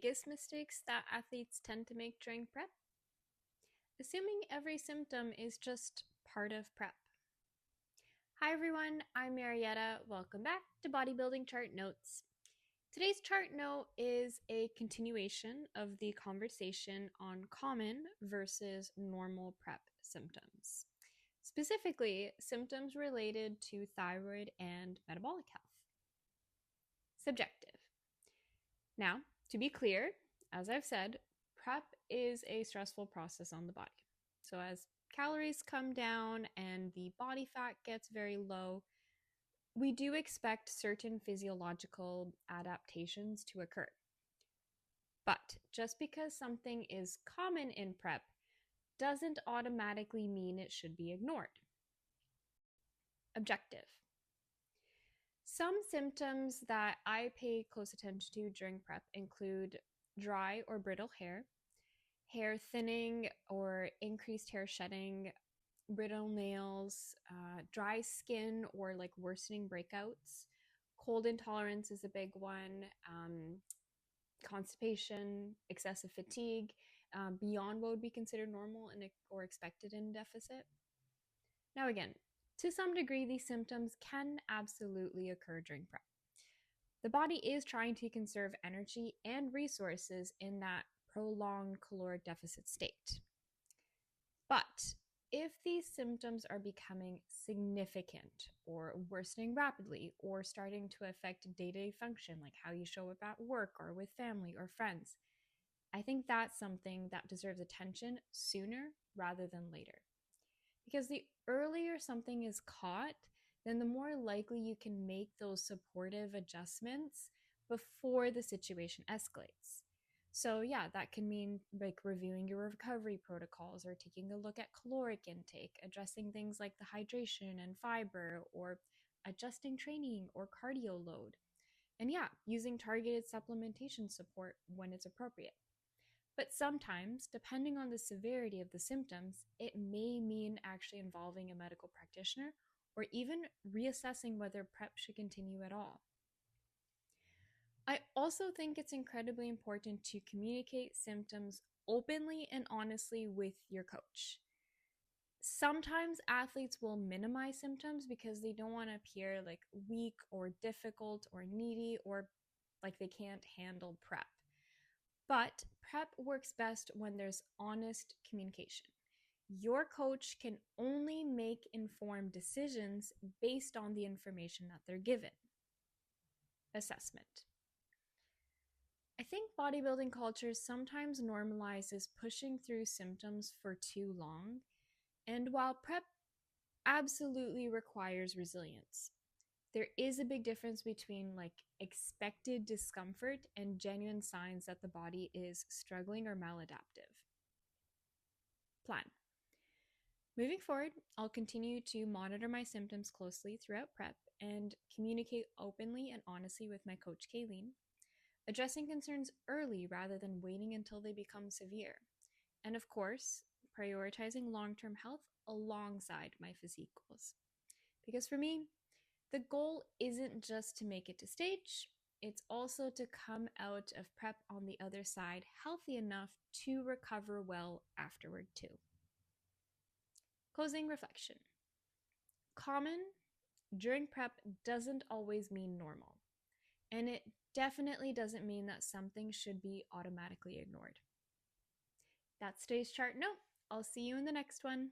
biggest mistakes that athletes tend to make during prep? Assuming every symptom is just part of prep. Hi everyone, I'm Marietta. Welcome back to Bodybuilding Chart Notes. Today's chart note is a continuation of the conversation on common versus normal prep symptoms. Specifically, symptoms related to thyroid and metabolic health. Subjective. Now, to be clear, as I've said, prep is a stressful process on the body. So as calories come down and the body fat gets very low, we do expect certain physiological adaptations to occur. But just because something is common in prep doesn't automatically mean it should be ignored. Objective. Some symptoms that I pay close attention to during prep include dry or brittle hair, hair thinning or increased hair shedding, brittle nails, dry skin or like worsening breakouts. Cold intolerance is a big one, constipation, excessive fatigue, beyond what would be considered normal or expected in deficit. Now again, to some degree, these symptoms can absolutely occur during prep. The body is trying to conserve energy and resources in that prolonged caloric deficit state. But if these symptoms are becoming significant or worsening rapidly or starting to affect day-to-day function, like how you show up at work or with family or friends, I think that's something that deserves attention sooner rather than later. Because the earlier something is caught, then the more likely you can make those supportive adjustments before the situation escalates. So yeah, that can mean like reviewing your recovery protocols or taking a look at caloric intake, addressing things like the hydration and fiber, or adjusting training or cardio load. And yeah, using targeted supplementation support when it's appropriate. But sometimes, depending on the severity of the symptoms, it may mean actually involving a medical practitioner or even reassessing whether prep should continue at all. I also think it's incredibly important to communicate symptoms openly and honestly with your coach. Sometimes athletes will minimize symptoms because they don't want to appear like weak or difficult or needy or like they can't handle prep. But prep works best when there's honest communication. Your coach can only make informed decisions based on the information that they're given. Assessment. I think bodybuilding culture sometimes normalizes pushing through symptoms for too long. And while prep absolutely requires resilience, there is a big difference between like expected discomfort and genuine signs that the body is struggling or maladaptive. Plan. Moving forward, I'll continue to monitor my symptoms closely throughout prep and communicate openly and honestly with my coach, Kayleen, addressing concerns early rather than waiting until they become severe. And of course, prioritizing long-term health alongside my physique goals. Because for me, the goal isn't just to make it to stage, it's also to come out of prep on the other side healthy enough to recover well afterward too. Closing reflection. Common during prep doesn't always mean normal, and it definitely doesn't mean that something should be automatically ignored. That's today's chart note. I'll see you in the next one.